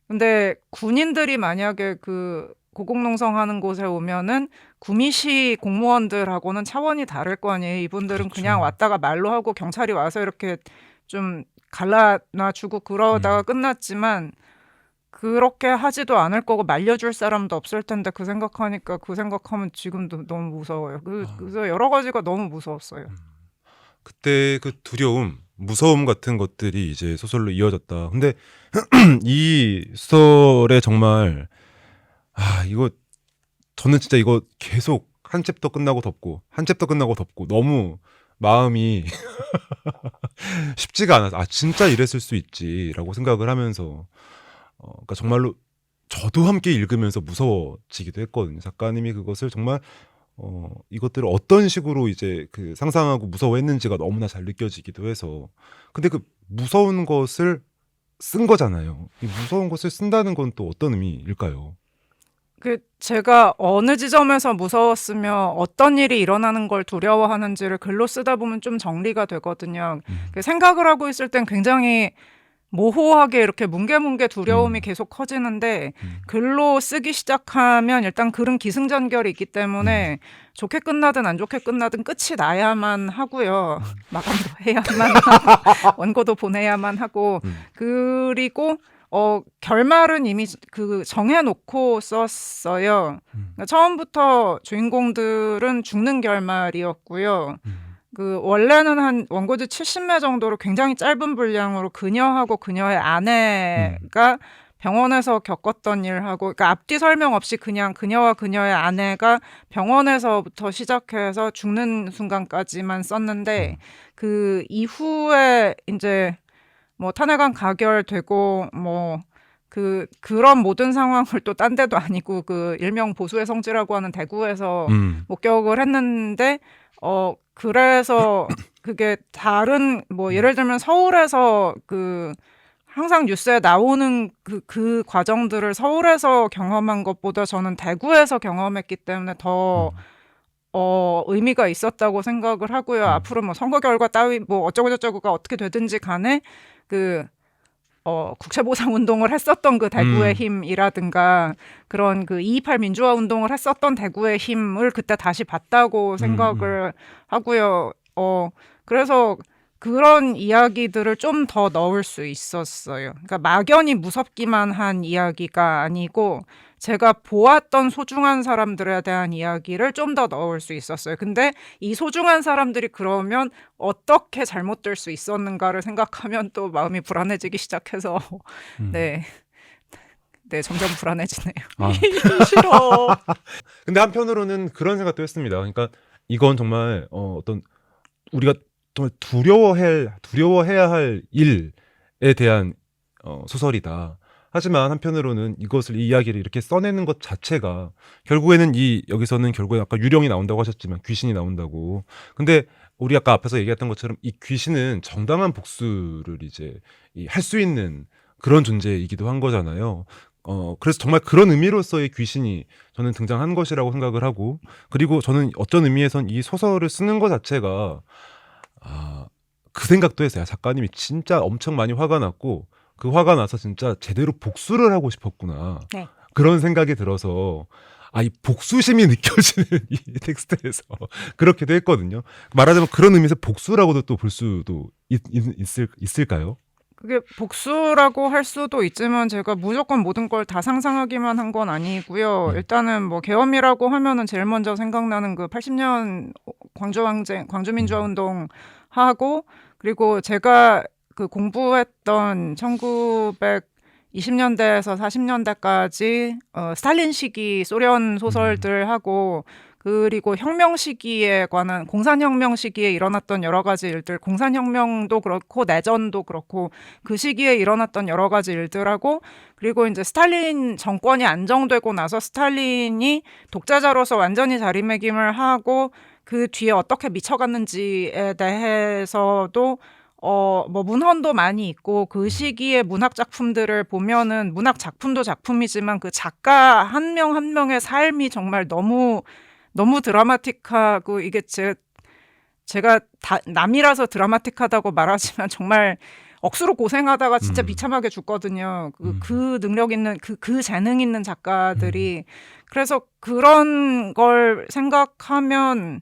근데 군인들이 만약에 그 고공농성하는 곳에 오면은 구미시 공무원들하고는 차원이 다를 거 아니에요. 이분들은 그렇죠. 그냥 왔다가 말로 하고 경찰이 와서 이렇게 좀 갈라놔주고 그러다가 끝났지만 그렇게 하지도 않을 거고 말려줄 사람도 없을 텐데 그 생각하면 지금도 너무 무서워요. 그래서 여러 가지가 너무 무서웠어요. 그때 그 두려움, 무서움 같은 것들이 이제 소설로 이어졌다. 근데 이 소설에 정말 이거 저는 진짜 이거 계속 한 챕터 끝나고 덮고 한 챕터 끝나고 덮고 너무 마음이 쉽지가 않아서 진짜 이랬을 수 있지라고 생각을 하면서 그러니까 정말로 저도 함께 읽으면서 무서워지기도 했거든요. 작가님이 그것을 정말 이것들을 어떤 식으로 이제 그 상상하고 무서워했는지가 너무나 잘 느껴지기도 해서 근데 그 무서운 것을 쓴 거잖아요. 이 무서운 것을 쓴다는 건 또 어떤 의미일까요? 제가 어느 지점에서 무서웠으며 어떤 일이 일어나는 걸 두려워하는지를 글로 쓰다 보면 좀 정리가 되거든요. 생각을 하고 있을 땐 굉장히 모호하게 이렇게 뭉게뭉게 두려움이 음. 계속 커지는데 음. 글로 쓰기 시작하면 일단 글은 기승전결이 있기 때문에 좋게 끝나든 안 좋게 끝나든 끝이 나야만 하고요. 마감도 해야만 하고 원고도 보내야만 하고 그리고 결말은 이미 그 정해놓고 썼어요. 그러니까 처음부터 주인공들은 죽는 결말이었고요. 그 원래는 한 원고지 70매 정도로 굉장히 짧은 분량으로 그녀하고 그녀의 아내가 병원에서 겪었던 일하고, 그러니까 앞뒤 설명 없이 그냥 그녀와 그녀의 아내가 병원에서부터 시작해서 죽는 순간까지만 썼는데 그 이후에 이제 뭐 탄핵안 가결되고 뭐 그런 모든 상황을 또 딴 데도 아니고 그 일명 보수의 성지라고 하는 대구에서 목격을 했는데 그래서 그게 다른 뭐 예를 들면 서울에서 그 항상 뉴스에 나오는 그 과정들을 서울에서 경험한 것보다 저는 대구에서 경험했기 때문에 더 의미가 있었다고 생각을 하고요. 앞으로 뭐 선거 결과 따위 뭐 어쩌고저쩌고가 어떻게 되든지 간에 그 국채보상 운동을 했었던 그 대구의 힘이라든가 그런 그 228 민주화 운동을 했었던 대구의 힘을 그때 다시 봤다고 생각을 하고요. 그래서 그런 이야기들을 좀 더 넣을 수 있었어요. 그러니까 막연히 무섭기만 한 이야기가 아니고 제가 보았던 소중한 사람들에 대한 이야기를 좀 더 넣을 수 있었어요. 근데 이 소중한 사람들이 그러면 어떻게 잘못될 수 있었는가를 생각하면 또 마음이 불안해지기 시작해서 네, 점점 불안해지네요. 아. 싫어. 근데 한편으로는 그런 생각도 했습니다. 그러니까 이건 정말 어떤 우리가 정말 두려워해야 할 일에 대한 소설이다. 하지만 한편으로는 이 이야기를 이렇게 써내는 것 자체가 결국에는 여기서는 결국에 아까 유령이 나온다고 하셨지만 귀신이 나온다고. 근데 우리 아까 앞에서 얘기했던 것처럼 이 귀신은 정당한 복수를 이제 할 수 있는 그런 존재이기도 한 거잖아요. 그래서 정말 그런 의미로서의 귀신이 저는 등장한 것이라고 생각을 하고, 그리고 저는 어떤 의미에선 이 소설을 쓰는 것 자체가 그 생각도 했어요. 작가님이 진짜 엄청 많이 화가 났고 그 화가 나서 진짜 제대로 복수를 하고 싶었구나. 네. 그런 생각이 들어서 이 복수심이 느껴지는 이 텍스트에서 그렇게도 했거든요. 말하자면 그런 의미에서 복수라고도 또 볼 수도 있을까요? 그게 복수라고 할 수도 있지만 제가 무조건 모든 걸 다 상상하기만 한 건 아니고요. 일단은 뭐 계엄이라고 하면은 제일 먼저 생각나는 그 80년 광주민주화운동 하고, 그리고 제가 그 공부했던 1920년대에서 40년대까지 스탈린 시기 소련 소설들하고, 그리고 혁명 시기에 관한 공산혁명 시기에 일어났던 여러 가지 일들, 공산혁명도 그렇고 내전도 그렇고 그 시기에 일어났던 여러 가지 일들하고, 그리고 이제 스탈린 정권이 안정되고 나서 스탈린이 독재자로서 완전히 자리매김을 하고 그 뒤에 어떻게 미쳐갔는지에 대해서도 뭐 문헌도 많이 있고, 그 시기의 문학 작품들을 보면은 문학 작품도 작품이지만 그 작가 한 명 한 명의 삶이 정말 너무 드라마틱하고, 이게 제가 남이라서 드라마틱하다고 말하지만 정말 억수로 고생하다가 진짜 비참하게 죽거든요. 그 능력 있는 그 재능 있는 작가들이. 그래서 그런 걸 생각하면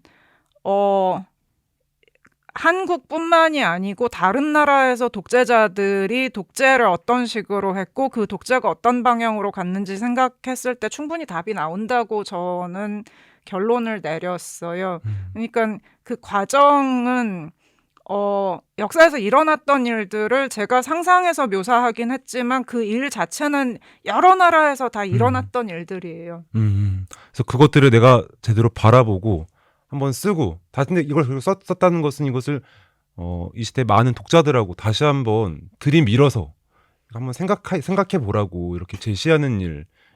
한국뿐만이 아니고 다른 나라에서 독재자들이 독재를 어떤 식으로 했고 그 독재가 어떤 방향으로 갔는지 생각했을 때 충분히 답이 나온다고 저는 결론을 내렸어요. 그러니까 그 과정은 역사에서 일어났던 일들을 제가 상상해서 묘사하긴 했지만 그 일 자체는 여러 나라에서 다 일어났던 일들이에요. 그래서 그것들을 내가 제대로 바라보고 한번 쓰고, 근데 이걸 썼다는 것은 이것을 이 시대 많은 독자들하고 다시 한번 들이밀어서 한번 생각해 보라고 이렇게 제시하는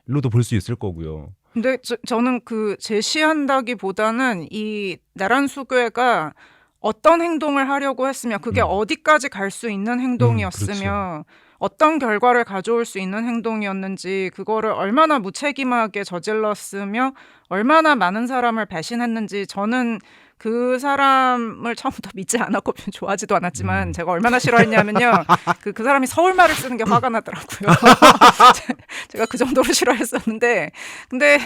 일로도 볼 수 있을 거고요. 근데 저는 그 제시한다기보다는 이 내란 수괴가 어떤 행동을 하려고 했으며 그게 어디까지 갈 수 있는 행동이었으며 어떤 결과를 가져올 수 있는 행동이었는지, 그거를 얼마나 무책임하게 저질렀으며 얼마나 많은 사람을 배신했는지, 저는 그 사람을 처음부터 믿지 않았고 좋아하지도 않았지만 제가 얼마나 싫어했냐면요. 그 사람이 서울말을 쓰는 게 화가 나더라고요. 제가 그 정도로 싫어했었는데 근데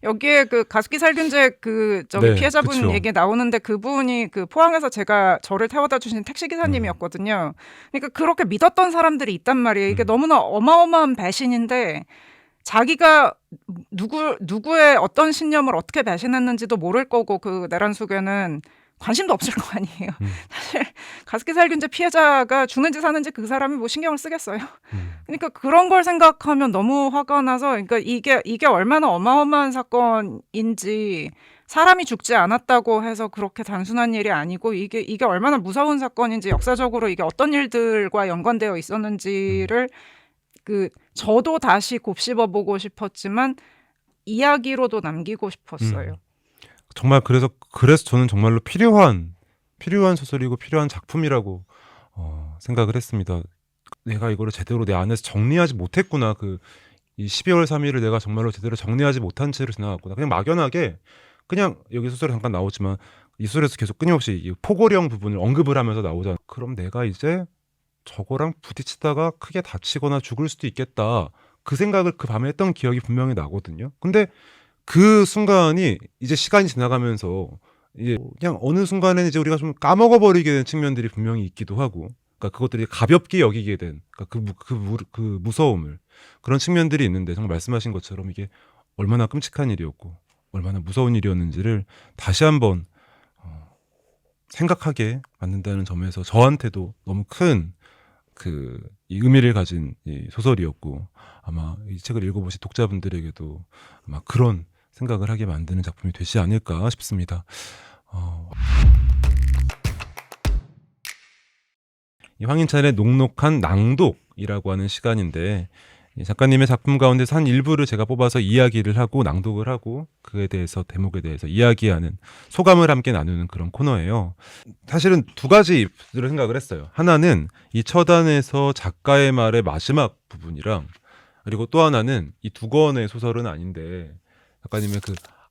여기에 그 가습기 살균제 네, 피해자분 그쵸. 얘기 나오는데 그분이 그 포항에서 저를 태워다 주신 택시 기사님이었거든요. 그러니까 그렇게 믿었던 사람들이 있단 말이에요. 이게 너무나 어마어마한 배신인데 자기가 누구의 어떤 신념을 어떻게 배신했는지도 모를 거고 그 내란 속에는 관심도 없을 거 아니에요. 사실 가습기 살균제 피해자가 죽는지 사는지 그 사람이 뭐 신경을 쓰겠어요. 그러니까 그런 걸 생각하면 너무 화가 나서 그러니까 이게 얼마나 어마어마한 사건인지 사람이 죽지 않았다고 해서 그렇게 단순한 일이 아니고 이게 얼마나 무서운 사건인지 역사적으로 이게 어떤 일들과 연관되어 있었는지를 저도 다시 곱씹어보고 싶었지만 이야기로도 남기고 싶었어요. 정말 그래서 저는 정말로 필요한 소설이고 필요한 작품이라고 생각을 했습니다. 내가 이거를 제대로 내 안에서 정리하지 못했구나. 이 12월 3일을 내가 정말로 제대로 정리하지 못한 채로 지나갔구나. 그냥 막연하게 그냥 여기 소설에 잠깐 나오지만 이 소설에서 계속 끊임없이 이 포고령 부분을 언급을 하면서 나오잖아. 그럼 내가 이제 저거랑 부딪히다가 크게 다치거나 죽을 수도 있겠다. 그 생각을 그 밤에 했던 기억이 분명히 나거든요. 근데 그 순간이 이제 시간이 지나가면서 이제 그냥 어느 순간에는 이제 우리가 좀 까먹어 버리게 된 측면들이 분명히 있기도 하고, 그러니까 그것들이 가볍게 여기게 된, 그러니까 그 무서움을 그런 측면들이 있는데 정말 말씀하신 것처럼 이게 얼마나 끔찍한 일이었고 얼마나 무서운 일이었는지를 다시 한번 생각하게 만든다는 점에서 저한테도 너무 큰 이 의미를 가진 이 소설이었고 아마 이 책을 읽어보신 독자분들에게도 아마 그런 생각을 하게 만드는 작품이 되지 않을까 싶습니다. 이 황인찬의 녹록한 낭독이라고 하는 시간인데 이 작가님의 작품 가운데서 한 일부를 제가 뽑아서 이야기를 하고 낭독을 하고 그에 대해서 대목에 대해서 이야기하는 소감을 함께 나누는 그런 코너예요. 사실은 두 가지를 생각을 했어요. 하나는 이 처단에서 작가의 말의 마지막 부분이랑 그리고 또 하나는 이 두 권의 소설은 아닌데 작가님의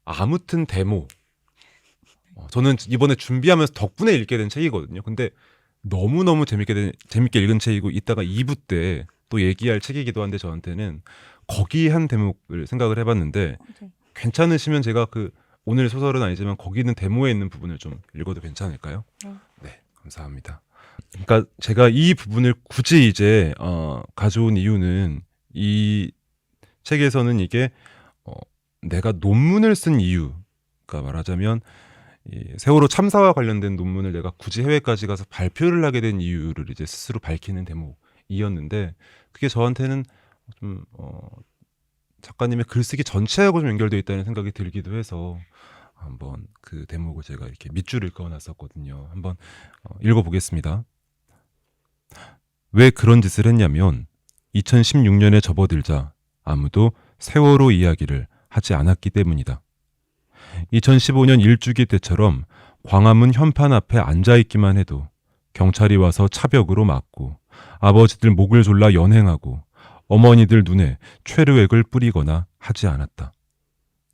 아무튼 데모. 저는 이번에 준비하면서 덕분에 읽게 된 책이거든요. 근데 너무너무 재밌게 읽은 책이고 이따가 2부 때 또 얘기할 책이기도 한데 저한테는 거기 한 대목을 생각을 해봤는데 괜찮으시면 제가 오늘 소설은 아니지만 거기 있는 데모에 있는 부분을 좀 읽어도 괜찮을까요? 네, 감사합니다. 그러니까 제가 이 부분을 굳이 이제 가져온 이유는 이 책에서는 이게 내가 논문을 쓴 이유가 말하자면 이 세월호 참사와 관련된 논문을 내가 굳이 해외까지 가서 발표를 하게 된 이유를 이제 스스로 밝히는 대목이었는데 그게 저한테는 좀 작가님의 글쓰기 전체하고 좀 연결되어 있다는 생각이 들기도 해서 한번 그 대목을 제가 이렇게 밑줄을 그어놨었거든요. 한번 읽어보겠습니다. 왜 그런 짓을 했냐면 2016년에 접어들자 아무도 세월호 이야기를 하지 않았기 때문이다. 2015년 일주기 때처럼 광화문 현판 앞에 앉아있기만 해도 경찰이 와서 차벽으로 막고 아버지들 목을 졸라 연행하고 어머니들 눈에 최루액을 뿌리거나 하지 않았다.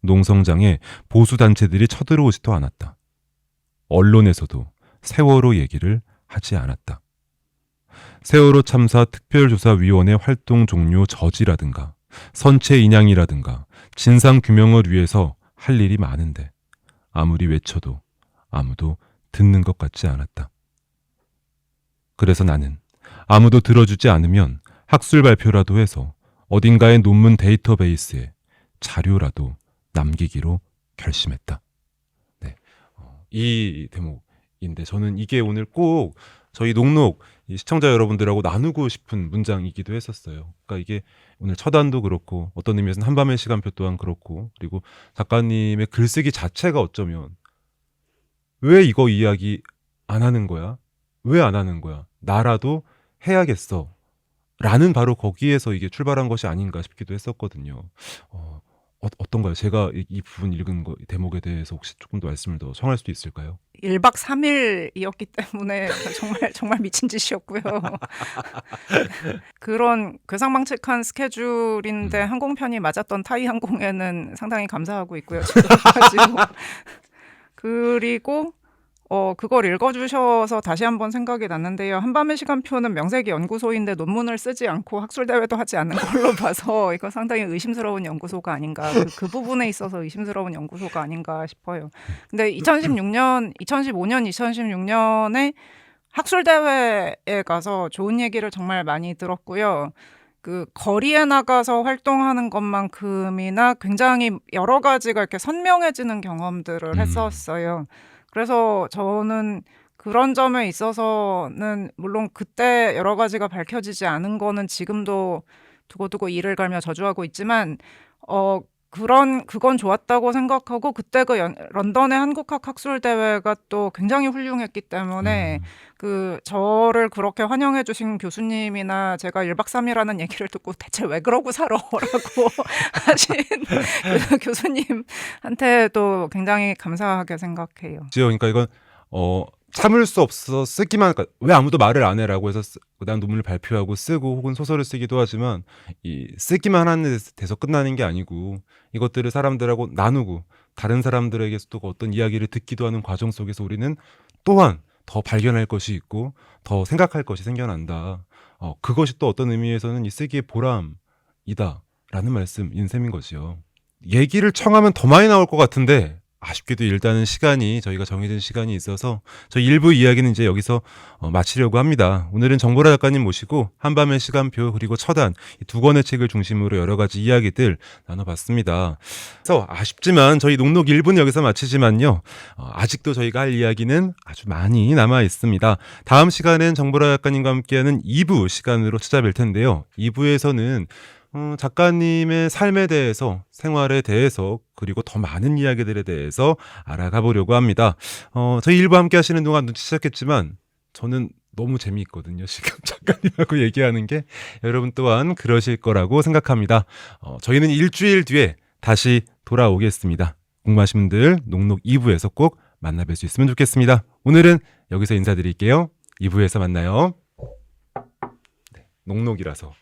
농성장에 보수단체들이 쳐들어오지도 않았다. 언론에서도 세월호 얘기를 하지 않았다. 세월호 참사 특별조사위원회 활동 종료 저지라든가 선체 인양이라든가 진상규명을 위해서 할 일이 많은데 아무리 외쳐도 아무도 듣는 것 같지 않았다. 그래서 나는 아무도 들어주지 않으면 학술 발표라도 해서 어딘가의 논문 데이터베이스에 자료라도 남기기로 결심했다. 네, 이 대목인데 저는 이게 오늘 꼭 저희 녹록 시청자 여러분들하고 나누고 싶은 문장이기도 했었어요. 그러니까 이게 오늘 처단도 그렇고 어떤 의미에서는 한밤의 시간표 또한 그렇고 그리고 작가님의 글쓰기 자체가 어쩌면 왜 이거 이야기 안 하는 거야? 왜 안 하는 거야? 나라도 해야겠어. 라는 바로 거기에서 이게 출발한 것이 아닌가 싶기도 했었거든요. 어떤가요? 제가 이 부분 읽은 대목에 대해서 혹시 조금 더 말씀을 더 청할 수도 있을까요? 1박 3일이었기 때문에 정말 미친 짓이었고요. 그런 괴상망측한 스케줄인데 항공편이 맞았던 타이항공에는 상당히 감사하고 있고요. 지금까지도. 그리고 그걸 읽어주셔서 다시 한번 생각이 났는데요. 한밤의 시간표는 명색이 연구소인데 논문을 쓰지 않고 학술대회도 하지 않는 걸로 봐서 이거 상당히 의심스러운 연구소가 아닌가. 그 부분에 있어서 의심스러운 연구소가 아닌가 싶어요. 근데 2015년, 2016년에 학술대회에 가서 좋은 얘기를 정말 많이 들었고요. 그 거리에 나가서 활동하는 것만큼이나 굉장히 여러 가지가 이렇게 선명해지는 경험들을 했었어요. 그래서 저는 그런 점에 있어서는 물론 그때 여러 가지가 밝혀지지 않은 거는 지금도 두고두고 이를 갈며 저주하고 있지만 그건 좋았다고 생각하고 그때 런던의 한국학 학술 대회가 또 굉장히 훌륭했기 때문에 저를 그렇게 환영해 주신 교수님이나 제가 1박 3일하는 얘기를 듣고 대체 왜 그러고 살아라고 하신 그 교수님한테도 굉장히 감사하게 생각해요. 그러니까 이건 참을 수 없어 쓰기만, 그러니까 왜 아무도 말을 안 해라고 해서 그다음 논문을 발표하고 쓰고 혹은 소설을 쓰기도 하지만 이 쓰기만 하는 데서 끝나는 게 아니고 이것들을 사람들하고 나누고 다른 사람들에게서 또 어떤 이야기를 듣기도 하는 과정 속에서 우리는 또한 더 발견할 것이 있고 더 생각할 것이 생겨난다. 그것이 또 어떤 의미에서는 이 쓰기의 보람이다라는 말씀인 셈인 거지요. 얘기를 청하면 더 많이 나올 것 같은데 아쉽게도 일단은 저희가 정해진 시간이 있어서 저희 1부 이야기는 이제 여기서 마치려고 합니다. 오늘은 정보라 작가님 모시고 한밤의 시간표 그리고 처단 이 두 권의 책을 중심으로 여러 가지 이야기들 나눠봤습니다. 그래서 아쉽지만 저희 녹록 1부는 여기서 마치지만요. 아직도 저희가 할 이야기는 아주 많이 남아 있습니다. 다음 시간엔 정보라 작가님과 함께하는 2부 시간으로 찾아뵐 텐데요. 2부에서는 작가님의 삶에 대해서, 생활에 대해서, 그리고 더 많은 이야기들에 대해서 알아가 보려고 합니다. 저희 일부 함께 하시는 동안 눈치챘겠지만 저는 너무 재미있거든요. 지금 작가님하고 얘기하는 게 여러분 또한 그러실 거라고 생각합니다. 저희는 일주일 뒤에 다시 돌아오겠습니다. 궁금하신 분들 녹록 2부에서 꼭 만나뵐 수 있으면 좋겠습니다. 오늘은 여기서 인사드릴게요. 2부에서 만나요. 네, 녹록이라서